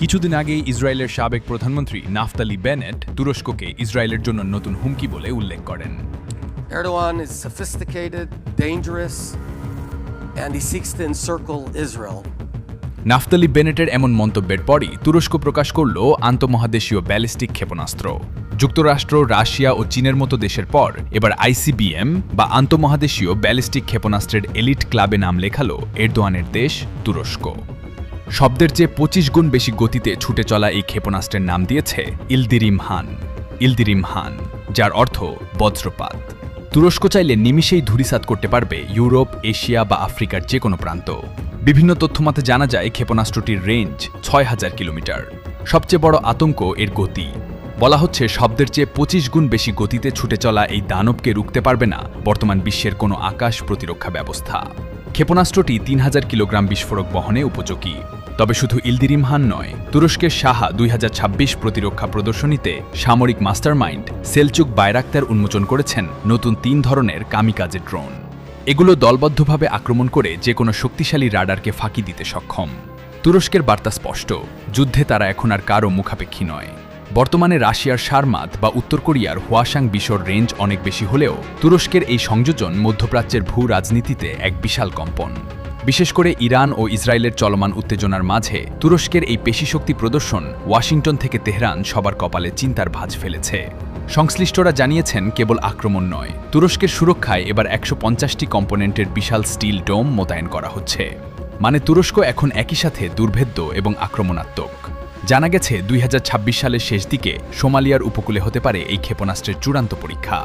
কিছুদিন আগেই ইসরায়েলের সাবেক প্রধানমন্ত্রী নাফতালি বেনেট তুরস্ককে ইসরায়েলের জন্য নতুন হুমকি বলে উল্লেখ করেন। Erdogan is sophisticated, dangerous, and he seeks to encircle Israel. Naftali বেনেটের এমন মন্তব্যের পরই তুরস্ক প্রকাশ করল আন্তঃমহাদেশীয় ব্যালিস্টিক ক্ষেপণাস্ত্র। যুক্তরাষ্ট্র, রাশিয়া ও চীনের মতো দেশের পর এবার আইসিবিএম বা আন্তঃমহাদেশীয় ব্যালিস্টিক ক্ষেপণাস্ত্রের এলিট ক্লাবে নাম লেখালো এরদোয়ানের দেশ তুরস্ক। শব্দের চেয়ে 25 গুণ বেশি গতিতে ছুটে চলা এই ক্ষেপণাস্ত্রের নাম দিয়েছে ইলদিরিম হান, যার অর্থ বজ্রপাত। তুরস্ক চাইলে নিমিষেই ধূলিসাৎ করতে পারবে ইউরোপ, এশিয়া বা আফ্রিকার যে কোনো প্রান্ত। বিভিন্ন তথ্যমতে জানা যায় ক্ষেপণাস্ত্রটির রেঞ্জ 6000 কিলোমিটার। সবচেয়ে বড় আতঙ্ক এর গতি। বলা হচ্ছে শব্দের চেয়ে 25 গুণ বেশি গতিতে ছুটে চলা এই দানবকে রুখতে পারবে না বর্তমান বিশ্বের কোনো আকাশ প্রতিরক্ষা ব্যবস্থা। ক্ষেপণাস্ত্রটি 3000 কিলোগ্রাম বিস্ফোরক বহনে উপযোগী। তবে শুধু ইলদিরিমহান নয়, তুরস্কের সাহা 2026 প্রতিরক্ষা প্রদর্শনীতে সামরিক মাস্টারমাইন্ড সেলচুক বাইরাক্তার উন্মোচন করেছেন নতুন 3 ধরনের কামিকাজে ড্রোন। এগুলো দলবদ্ধভাবে আক্রমণ করে যে কোনো শক্তিশালী রাডারকে ফাঁকি দিতে সক্ষম। তুরস্কের বার্তা স্পষ্ট, যুদ্ধে তারা এখন আর কারও মুখাপেক্ষী নয়। বর্তমানে রাশিয়ার সারমাদ বা উত্তর কোরিয়ার হোয়াসাং বিশর রেঞ্জ অনেক বেশি হলেও তুরস্কের এই সংযোজন মধ্যপ্রাচ্যের ভূ রাজনীতিতে এক বিশাল কম্পন। বিশেষ করে ইরান ও ইসরায়েলের চলমান উত্তেজনার মাঝে তুরস্কের এই পেশিশক্তি প্রদর্শন ওয়াশিংটন থেকে তেহরান সবার কপালে চিন্তার ভাঁজ ফেলেছে। সংশ্লিষ্টরা জানিয়েছেন, কেবল আক্রমণ নয়, তুরস্কের সুরক্ষায় এবার 150টি কম্পোনেন্টের বিশাল স্টিল ডোম মোতায়েন করা হচ্ছে। মানে তুরস্ক এখন একই সাথে দুর্ভেদ্য এবং আক্রমণাত্মক। জানা গেছে 2026 সালের শেষ দিকে সোমালিয়ার উপকূলে হতে পারে এই ক্ষেপণাস্ত্রের চূড়ান্ত পরীক্ষা।